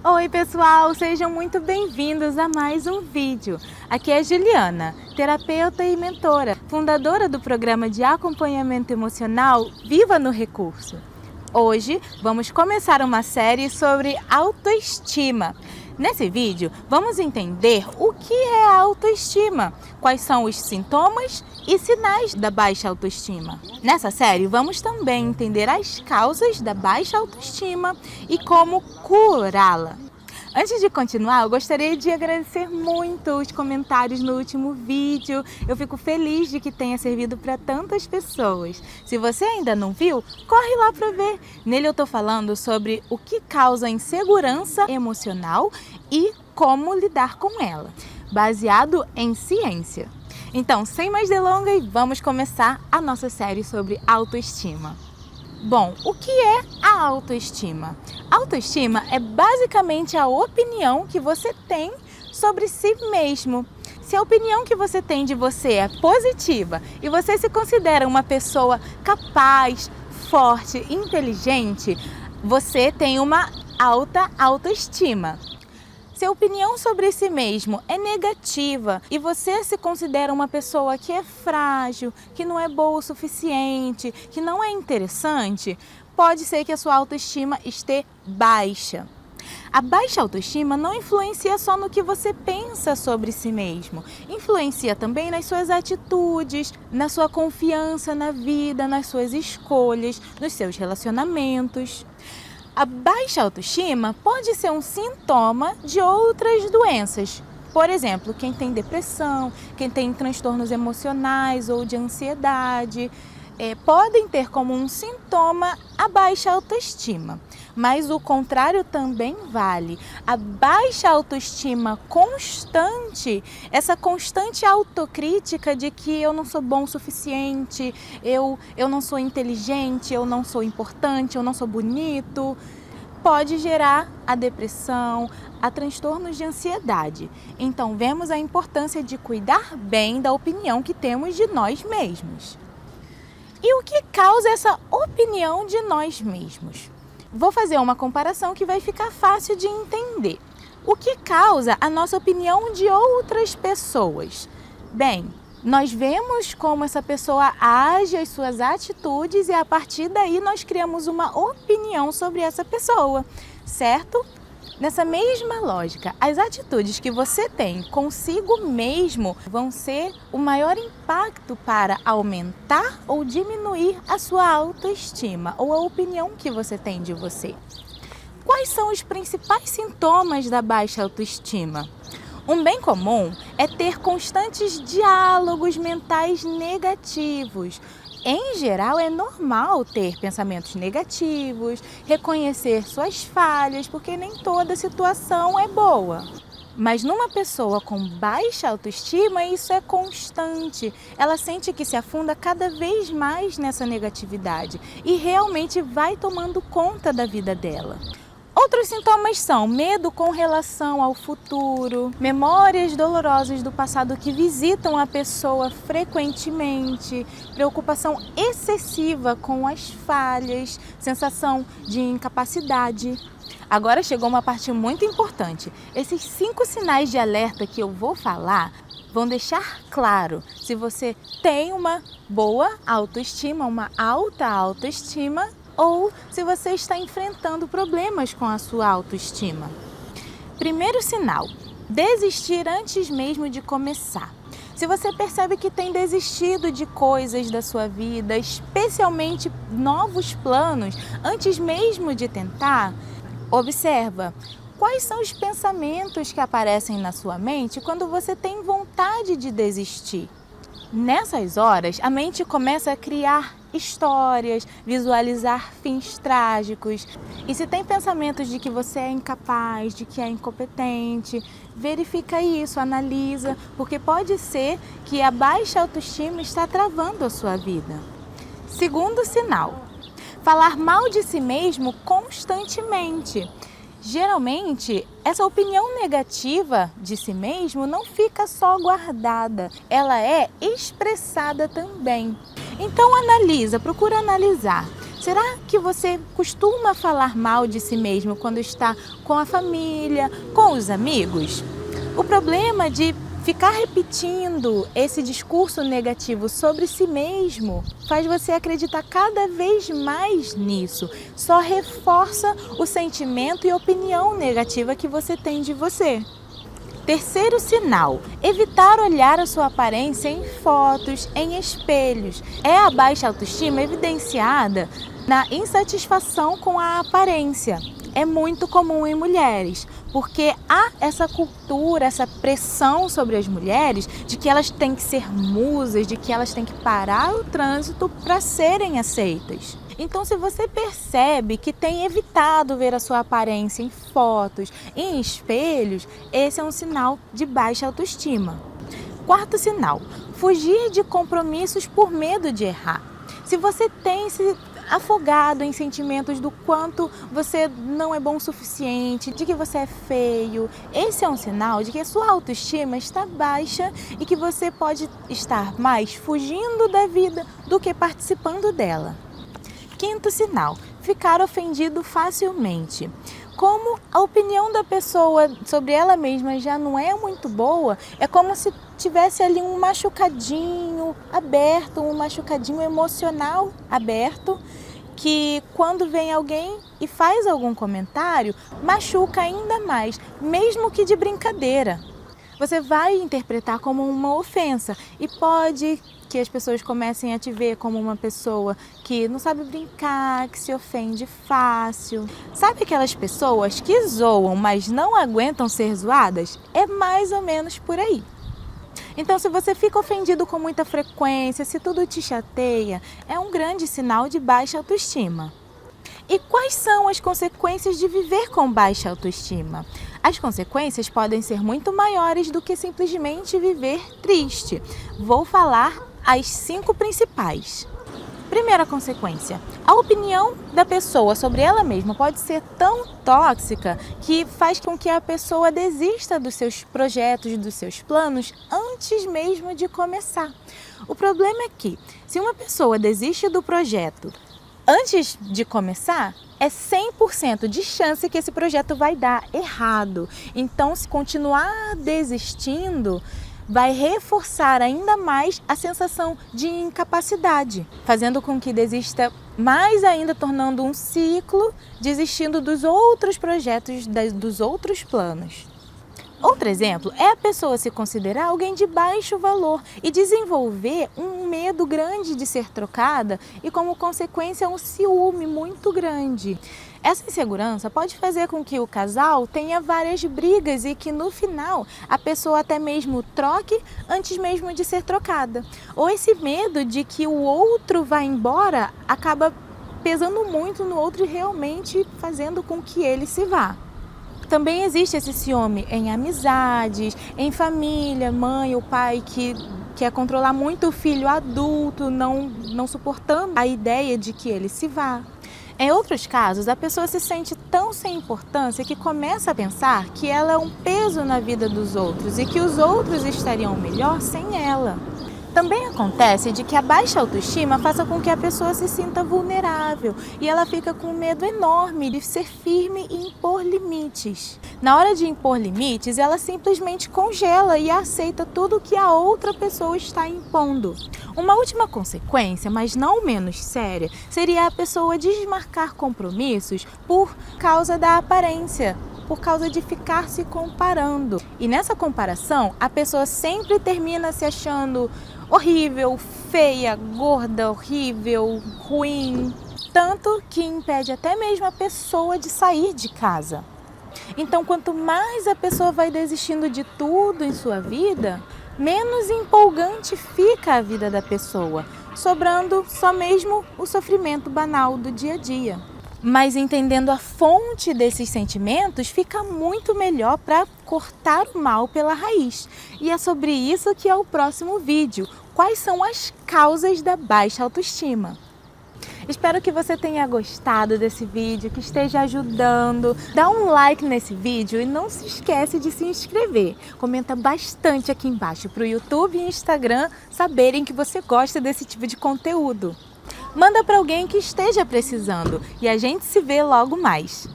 Oi pessoal, sejam muito bem-vindos a mais um vídeo. Aqui é a Juliana, terapeuta e mentora, fundadora do programa de acompanhamento emocional Viva no Recurso. Hoje vamos começar uma série sobre autoestima. Nesse vídeo vamos entender o que é a autoestima, quais são os sintomas e sinais da baixa autoestima. Nessa série vamos também entender as causas da baixa autoestima e como curá-la. Antes de continuar, eu gostaria de agradecer muito os comentários no último vídeo. Eu fico feliz de que tenha servido para tantas pessoas. Se você ainda não viu, corre lá para ver. Nele eu estou falando sobre o que causa insegurança emocional e como lidar com ela, baseado em ciência. Então, sem mais delongas, vamos começar a nossa série sobre autoestima. Bom, o que é a autoestima? Autoestima é basicamente a opinião que você tem sobre si mesmo. Se a opinião que você tem de você é positiva e você se considera uma pessoa capaz, forte, inteligente, você tem uma alta autoestima. Se a opinião sobre si mesmo é negativa e você se considera uma pessoa que é frágil, que não é boa o suficiente, que não é interessante, pode ser que a sua autoestima esteja baixa. A baixa autoestima não influencia só no que você pensa sobre si mesmo, influencia também nas suas atitudes, na sua confiança na vida, nas suas escolhas, nos seus relacionamentos. A baixa autoestima pode ser um sintoma de outras doenças. Por exemplo, quem tem depressão, quem tem transtornos emocionais ou de ansiedade, podem ter como um sintoma a baixa autoestima. Mas o contrário também vale. A baixa autoestima constante, essa constante autocrítica de que eu não sou bom o suficiente, eu não sou inteligente, eu não sou importante, eu não sou bonito, pode gerar a depressão, a transtornos de ansiedade. Então, vemos a importância de cuidar bem da opinião que temos de nós mesmos. E o que causa essa opinião de nós mesmos? Vou fazer uma comparação que vai ficar fácil de entender. O que causa a nossa opinião de outras pessoas? Bem, nós vemos como essa pessoa age, as suas atitudes e a partir daí nós criamos uma opinião sobre essa pessoa, certo? Nessa mesma lógica, as atitudes que você tem consigo mesmo vão ser o maior impacto para aumentar ou diminuir a sua autoestima ou a opinião que você tem de você. Quais são os principais sintomas da baixa autoestima? Um bem comum é ter constantes diálogos mentais negativos. Em geral, é normal ter pensamentos negativos, reconhecer suas falhas, porque nem toda situação é boa. Mas numa pessoa com baixa autoestima, isso é constante. Ela sente que se afunda cada vez mais nessa negatividade e realmente vai tomando conta da vida dela. Outros sintomas são medo com relação ao futuro, memórias dolorosas do passado que visitam a pessoa frequentemente, preocupação excessiva com as falhas, sensação de incapacidade. Agora chegou uma parte muito importante. Esses 5 sinais de alerta que eu vou falar vão deixar claro se você tem uma boa autoestima, uma alta autoestima, ou se você está enfrentando problemas com a sua autoestima. Primeiro sinal, desistir antes mesmo de começar. Se você percebe que tem desistido de coisas da sua vida, especialmente novos planos, antes mesmo de tentar, observa quais são os pensamentos que aparecem na sua mente quando você tem vontade de desistir. Nessas horas, a mente começa a criar histórias, visualizar fins trágicos. E se tem pensamentos de que você é incapaz, de que é incompetente, verifica isso, analisa, porque pode ser que a baixa autoestima está travando a sua vida. Segundo sinal, falar mal de si mesmo constantemente. Geralmente, essa opinião negativa de si mesmo não fica só guardada, ela é expressada também. Então procura analisar Será que você costuma falar mal de si mesmo quando está com a família, com os amigos? O problema de ficar repetindo esse discurso negativo sobre si mesmo faz você acreditar cada vez mais nisso. Só reforça o sentimento e opinião negativa que você tem de você. Terceiro sinal, evitar olhar a sua aparência em fotos, em espelhos. É a baixa autoestima evidenciada na insatisfação com a aparência. É muito comum em mulheres, porque há essa cultura, essa pressão sobre as mulheres de que elas têm que ser musas, de que elas têm que parar o trânsito para serem aceitas. Então, se você percebe que tem evitado ver a sua aparência em fotos, em espelhos, esse é um sinal de baixa autoestima. Quarto sinal, fugir de compromissos por medo de errar. Se você tem se afogado em sentimentos do quanto você não é bom o suficiente, de que você é feio, esse é um sinal de que a sua autoestima está baixa e que você pode estar mais fugindo da vida do que participando dela. Quinto sinal, ficar ofendido facilmente. Como a opinião da pessoa sobre ela mesma já não é muito boa, é como se tivesse ali um machucadinho aberto, um machucadinho emocional aberto, que quando vem alguém e faz algum comentário, machuca ainda mais, mesmo que de brincadeira. Você vai interpretar como uma ofensa e pode que as pessoas comecem a te ver como uma pessoa que não sabe brincar, que se ofende fácil. Sabe aquelas pessoas que zoam, mas não aguentam ser zoadas? É mais ou menos por aí. Então, se você fica ofendido com muita frequência, se tudo te chateia, é um grande sinal de baixa autoestima. E quais são as consequências de viver com baixa autoestima? As consequências podem ser muito maiores do que simplesmente viver triste. Vou falar as 5 principais. Primeira consequência, a opinião da pessoa sobre ela mesma pode ser tão tóxica que faz com que a pessoa desista dos seus projetos, dos seus planos, antes mesmo de começar. O problema é que, se uma pessoa desiste do projeto antes de começar, é 100% de chance que esse projeto vai dar errado. Então, se continuar desistindo, vai reforçar ainda mais a sensação de incapacidade, fazendo com que desista mais ainda, tornando um ciclo, desistindo dos outros projetos, dos outros planos. Outro exemplo é a pessoa se considerar alguém de baixo valor e desenvolver um medo grande de ser trocada e, como consequência, um ciúme muito grande. Essa insegurança pode fazer com que o casal tenha várias brigas e que, no final, a pessoa até mesmo troque antes mesmo de ser trocada. Ou esse medo de que o outro vá embora acaba pesando muito no outro e realmente fazendo com que ele se vá. Também existe esse ciúme em amizades, em família, mãe ou pai que quer controlar muito o filho adulto, não suportando a ideia de que ele se vá. Em outros casos, a pessoa se sente tão sem importância que começa a pensar que ela é um peso na vida dos outros e que os outros estariam melhor sem ela. Também acontece de que a baixa autoestima faça com que a pessoa se sinta vulnerável e ela fica com um medo enorme de ser firme e impor limites. Na hora de impor limites, ela simplesmente congela e aceita tudo que a outra pessoa está impondo. Uma última consequência, mas não menos séria, seria a pessoa desmarcar compromissos por causa da aparência, por causa de ficar se comparando. E nessa comparação, a pessoa sempre termina se achando horrível, feia, gorda, horrível, ruim, tanto que impede até mesmo a pessoa de sair de casa. Então, quanto mais a pessoa vai desistindo de tudo em sua vida, menos empolgante fica a vida da pessoa, sobrando só mesmo o sofrimento banal do dia a dia. Mas entendendo a fonte desses sentimentos, fica muito melhor para cortar o mal pela raiz. E é sobre isso que é o próximo vídeo. Quais são as causas da baixa autoestima? Espero que você tenha gostado desse vídeo, que esteja ajudando. Dá um like nesse vídeo e não se esquece de se inscrever. Comenta bastante aqui embaixo para o YouTube e Instagram saberem que você gosta desse tipo de conteúdo. Manda para alguém que esteja precisando e a gente se vê logo mais.